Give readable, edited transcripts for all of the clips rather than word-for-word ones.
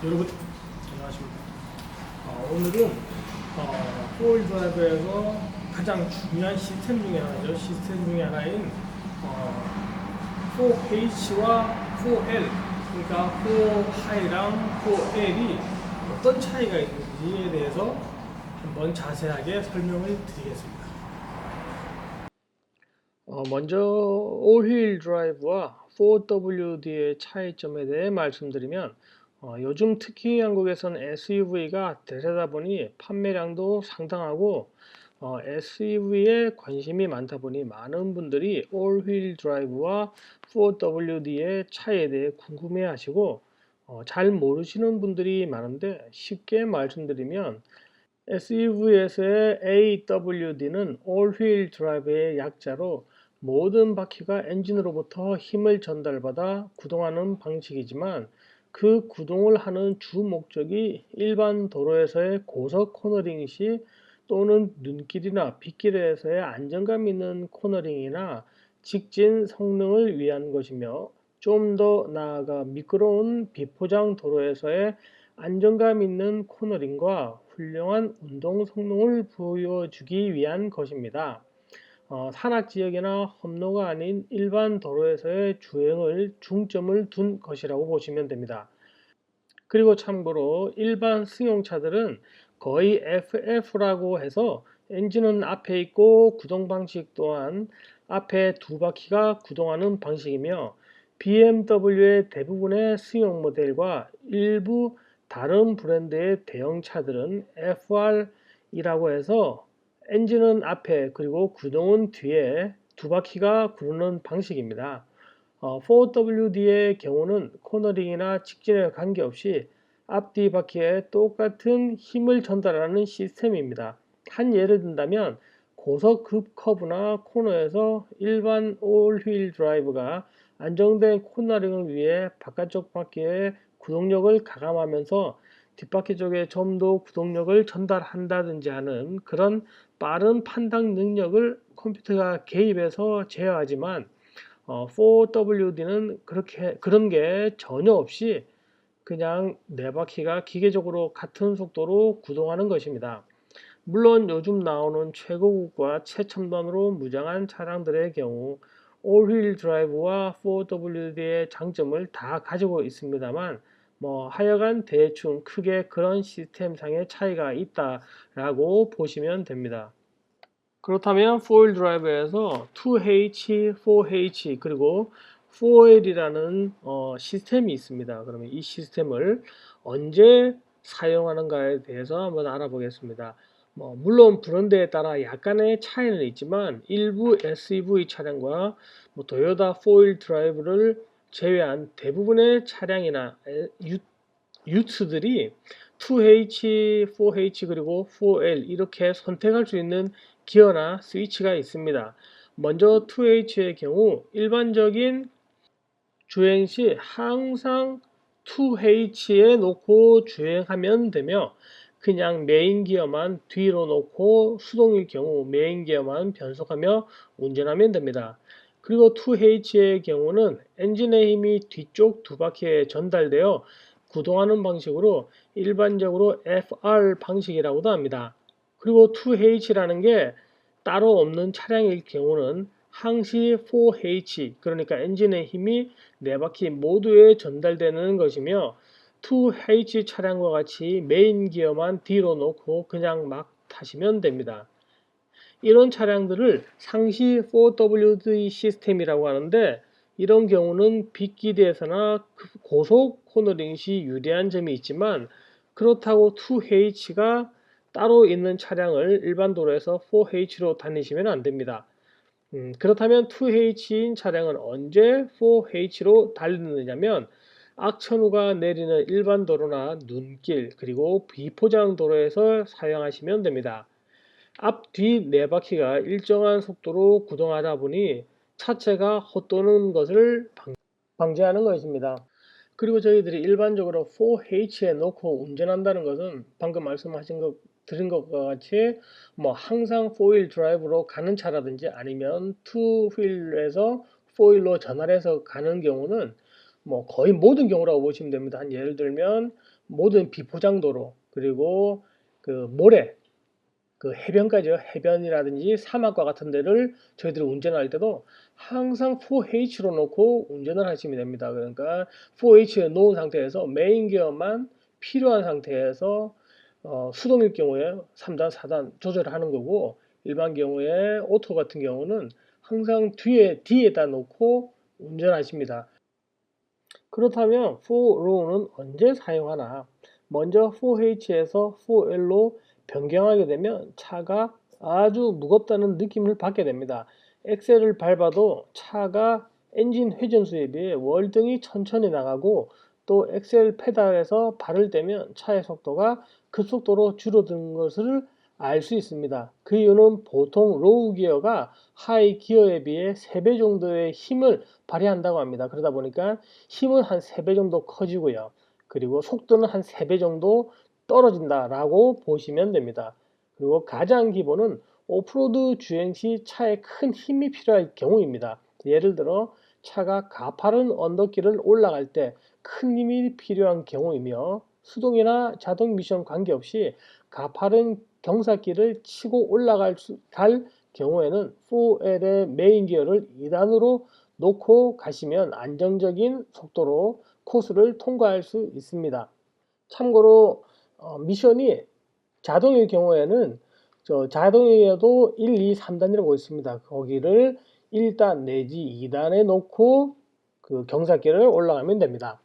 여러분 안녕하십니까. 오늘은 포일 드라이브에서 가장 중요한 시스템 중에 하나죠. 시스템 중에 하나인 4H와 4L, 그러니까 4High랑 4L이 어떤 차이가 있는지에 대해서 한번 자세하게 설명을 드리겠습니다. 먼저 올휠 드라이브와 4WD의 차이점에 대해 말씀드리면, 요즘 특히 한국에선 SUV가 대세다 보니 판매량도 상당하고 SUV에 관심이 많다 보니 많은 분들이 올휠 드라이브와 4WD의 차이에 대해 궁금해 하시고, 잘 모르시는 분들이 많은데, 쉽게 말씀드리면 SUV에서의 AWD는 올휠 드라이브의 약자로 모든 바퀴가 엔진으로부터 힘을 전달받아 구동하는 방식이지만, 그 구동을 하는 주 목적이 일반 도로에서의 고속 코너링 시 또는 눈길이나 빗길에서의 안정감 있는 코너링이나 직진 성능을 위한 것이며, 좀 더 나아가 미끄러운 비포장 도로에서의 안정감 있는 코너링과 훌륭한 운동 성능을 보여주기 위한 것입니다. 산악 지역이나 험로가 아닌 일반 도로에서의 주행을 중점을 둔 것이라고 보시면 됩니다. 그리고 참고로 일반 승용차들은 거의 FF라고 해서 엔진은 앞에 있고 구동 방식 또한 앞에 두 바퀴가 구동하는 방식이며, BMW의 대부분의 승용 모델과 일부 다른 브랜드의 대형차들은 FR이라고 해서 엔진은 앞에 그리고 구동은 뒤에 두 바퀴가 구르는 방식입니다. 4WD의 경우는 코너링이나 직진에 관계없이 앞뒤 바퀴에 똑같은 힘을 전달하는 시스템입니다. 한 예를 든다면 고속급 커브나 코너에서 일반 올휠 드라이브가 안정된 코너링을 위해 바깥쪽 바퀴에 구동력을 가감하면서 뒷바퀴 쪽에 좀 더 구동력을 전달한다든지 하는 그런 빠른 판단 능력을 컴퓨터가 개입해서 제어하지만, 4WD는 그런 게 전혀 없이 그냥 네 바퀴가 기계적으로 같은 속도로 구동하는 것입니다. 물론 요즘 나오는 최고급과 최첨단으로 무장한 차량들의 경우 올휠 드라이브와 4WD의 장점을 다 가지고 있습니다만, 하여간 대충 크게 그런 시스템상의 차이가 있다라고 보시면 됩니다. 그렇다면 4휠 드라이브에서 2H, 4H 그리고 4L이라는 시스템이 있습니다. 그러면 이 시스템을 언제 사용하는가에 대해서 한번 알아보겠습니다. 물론 브랜드에 따라 약간의 차이는 있지만 일부 SUV 차량과 토요타 4휠 드라이브를 제외한 대부분의 차량이나 유츠들이 2H, 4H 그리고 4L 이렇게 선택할 수 있는 기어나 스위치가 있습니다. 먼저 2H의 경우 일반적인 주행 시 항상 2H에 놓고 주행하면 되며, 그냥 메인 기어만 뒤로 놓고 수동일 경우 메인 기어만 변속하며 운전하면 됩니다. 그리고 2H의 경우는 엔진의 힘이 뒤쪽 두 바퀴에 전달되어 구동하는 방식으로 일반적으로 FR 방식이라고도 합니다. 그리고 2H라는 게 따로 없는 차량일 경우는 항시 4H, 그러니까 엔진의 힘이 네 바퀴 모두에 전달되는 것이며, 2H 차량과 같이 메인 기어만 뒤로 놓고 그냥 막 타시면 됩니다. 이런 차량들을 상시 4WD 시스템이라고 하는데, 이런 경우는 빗길에서나 고속 코너링 시 유리한 점이 있지만, 그렇다고 2H가 따로 있는 차량을 일반 도로에서 4H로 다니시면 안 됩니다. 그렇다면 2H인 차량은 언제 4H로 달리느냐면, 악천후가 내리는 일반 도로나 눈길 그리고 비포장 도로에서 사용하시면 됩니다. 앞, 뒤 네 바퀴가 일정한 속도로 구동하다 보니 차체가 헛도는 것을 방지하는 것입니다. 그리고 저희들이 일반적으로 4H에 놓고 운전한다는 것은 방금 드린 것과 같이 항상 4휠 드라이브로 가는 차라든지 아니면 2휠에서 4휠로 전환해서 가는 경우는 거의 모든 경우라고 보시면 됩니다. 예를 들면 모든 비포장도로 그리고 그 모래 그 해변까지요. 해변이라든지 사막과 같은 데를 저희들이 운전할 때도 항상 4H로 놓고 운전을 하시면 됩니다. 그러니까 4H에 놓은 상태에서 메인 기어만 필요한 상태에서 수동일 경우에 3단, 4단 조절하는 거고 일반 경우에 오토 같은 경우는 항상 뒤에다 놓고 운전하십니다. 그렇다면 4row는 언제 사용하나? 먼저 4H에서 4L로 변경하게 되면 차가 아주 무겁다는 느낌을 받게 됩니다. 엑셀을 밟아도 차가 엔진 회전수에 비해 월등히 천천히 나가고 또 엑셀 페달에서 발을 떼면 차의 속도가 급속도로 줄어드는 것을 알 수 있습니다. 그 이유는 보통 로우 기어가 하이 기어에 비해 3배 정도의 힘을 발휘한다고 합니다. 그러다 보니까 힘은 한 3배 정도 커지고요. 그리고 속도는 한 3배 정도 떨어진다라고 보시면 됩니다. 그리고 가장 기본은 오프로드 주행 시 차에 큰 힘이 필요할 경우입니다. 예를 들어 차가 가파른 언덕길을 올라갈 때 큰 힘이 필요한 경우이며 수동이나 자동 미션 관계없이 가파른 경사길을 치고 갈 경우에는 4L의 메인 기어를 2단으로 놓고 가시면 안정적인 속도로 코스를 통과할 수 있습니다. 참고로 미션이 자동일 경우에는 자동이어도 1, 2, 3단이라고 있습니다. 거기를 1단 내지 2단에 놓고 그 경사길을 올라가면 됩니다.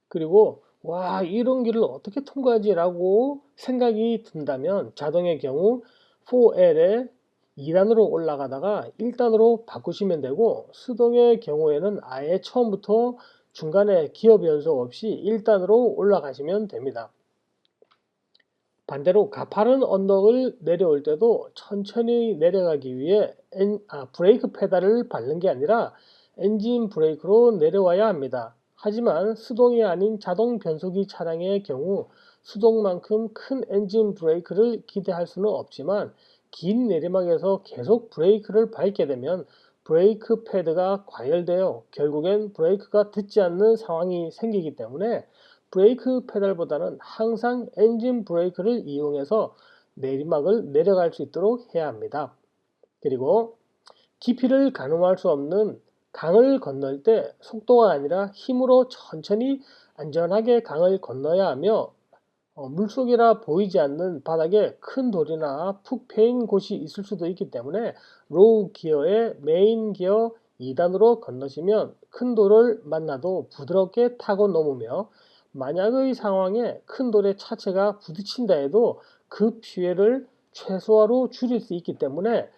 그리고 와 이런 길을 어떻게 통과하지 라고 생각이 든다면 자동의 경우 4L에 2단으로 올라가다가 1단으로 바꾸시면 되고 수동의 경우에는 아예 처음부터 중간에 기어 변속 없이 1단으로 올라가시면 됩니다. 반대로 가파른 언덕을 내려올 때도 천천히 내려가기 위해 브레이크 페달을 밟는 게 아니라 엔진 브레이크로 내려와야 합니다. 하지만 수동이 아닌 자동 변속기 차량의 경우 수동만큼 큰 엔진 브레이크를 기대할 수는 없지만 긴 내리막에서 계속 브레이크를 밟게 되면 브레이크 패드가 과열되어 결국엔 브레이크가 듣지 않는 상황이 생기기 때문에 브레이크 페달보다는 항상 엔진 브레이크를 이용해서 내리막을 내려갈 수 있도록 해야 합니다. 그리고 깊이를 가늠할 수 없는 강을 건널 때 속도가 아니라 힘으로 천천히 안전하게 강을 건너야 하며 물속이라 보이지 않는 바닥에 큰 돌이나 푹 패인 곳이 있을 수도 있기 때문에 로우 기어의 메인 기어 2단으로 건너시면 큰 돌을 만나도 부드럽게 타고 넘으며 만약의 상황에 큰 돌에 차체가 부딪힌다 해도 그 피해를 최소화로 줄일 수 있기 때문에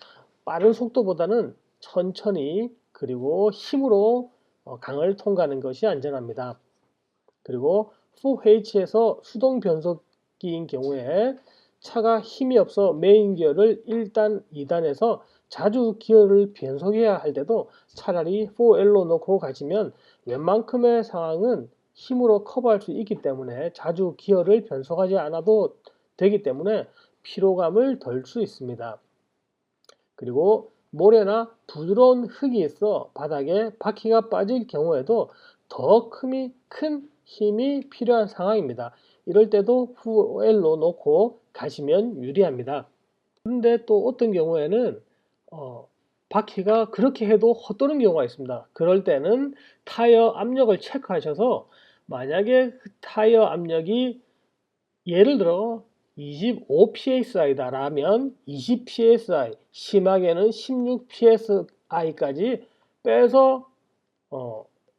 빠른 속도보다는 천천히 그리고 힘으로 강을 통과하는 것이 안전합니다. 그리고 4H에서 수동 변속기인 경우에 차가 힘이 없어 메인 기어를 1단, 2단에서 자주 기어를 변속해야 할 때도 차라리 4L로 놓고 가시면 웬만큼의 상황은 힘으로 커버할 수 있기 때문에 자주 기어를 변속하지 않아도 되기 때문에 피로감을 덜 수 있습니다. 그리고 모래나 부드러운 흙이 있어 바닥에 바퀴가 빠질 경우에도 더 큰 힘이 필요한 상황입니다. 이럴 때도 4L로 놓고 가시면 유리합니다. 그런데 또 어떤 경우에는 바퀴가 그렇게 해도 헛도는 경우가 있습니다. 그럴 때는 타이어 압력을 체크하셔서 만약에 그 타이어 압력이 예를 들어 25psi다 라면 20psi, 심하게는 16psi까지 빼서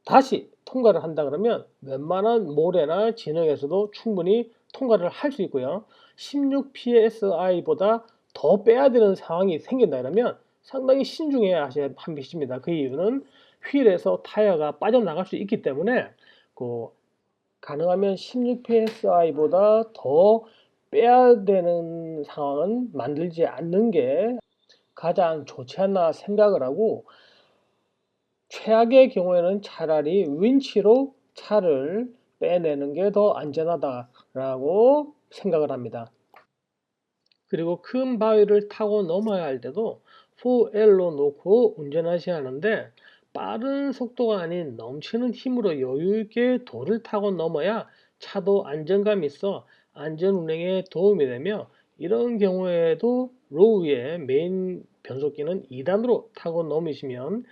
다시 통과를 한다 그러면 웬만한 모래나 진흙에서도 충분히 통과를 할 수 있고요. 16psi보다 더 빼야 되는 상황이 생긴다 그러면 상당히 신중해야 하셔야 한 것입니다. 그 이유는 휠에서 타이어가 빠져나갈 수 있기 때문에 가능하면 16psi보다 더 빼야 되는 상황은 만들지 않는 게 가장 좋지 않나 생각을 하고 최악의 경우에는 차라리 윈치로 차를 빼내는 게 더 안전하다라고 생각을 합니다. 그리고 큰 바위를 타고 넘어야 할 때도 4L로 놓고 운전하셔야 하는데 빠른 속도가 아닌 넘치는 힘으로 여유 있게 돌을 타고 넘어야 차도 안정감이 있어 안전 운행에 도움이 되며 이런 경우에도 로우의 메인 변속기는 2단으로 타고 넘으시면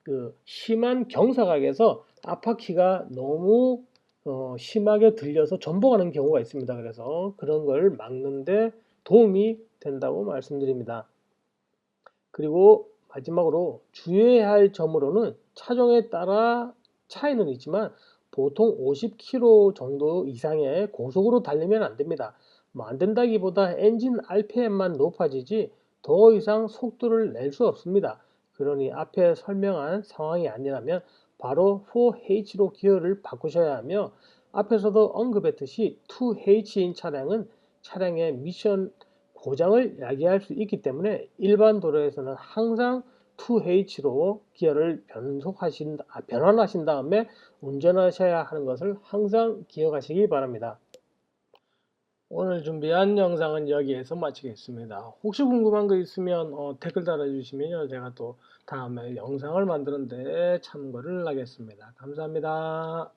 그 심한 경사각에서 앞바퀴가 너무 심하게 들려서 전복하는 경우가 있습니다. 그래서 그런 걸 막는데 도움이 된다고 말씀드립니다. 그리고 마지막으로 주의해야 할 점으로는 차종에 따라 차이는 있지만 보통 50km 정도 이상의 고속으로 달리면 안 됩니다. 뭐 안 된다기보다 엔진 RPM만 높아지지 더 이상 속도를 낼 수 없습니다. 그러니 앞에 설명한 상황이 아니라면 바로 4H로 기어를 바꾸셔야 하며 앞에서도 언급했듯이 2H인 차량은 차량의 미션 고장을 야기할 수 있기 때문에 일반 도로에서는 항상 2H로 기어를 변환하신 다음에 운전하셔야 하는 것을 항상 기억하시기 바랍니다. 오늘 준비한 영상은 여기에서 마치겠습니다. 혹시 궁금한 거 있으면 댓글 달아주시면 제가 또 다음에 영상을 만드는데 참고를 하겠습니다. 감사합니다.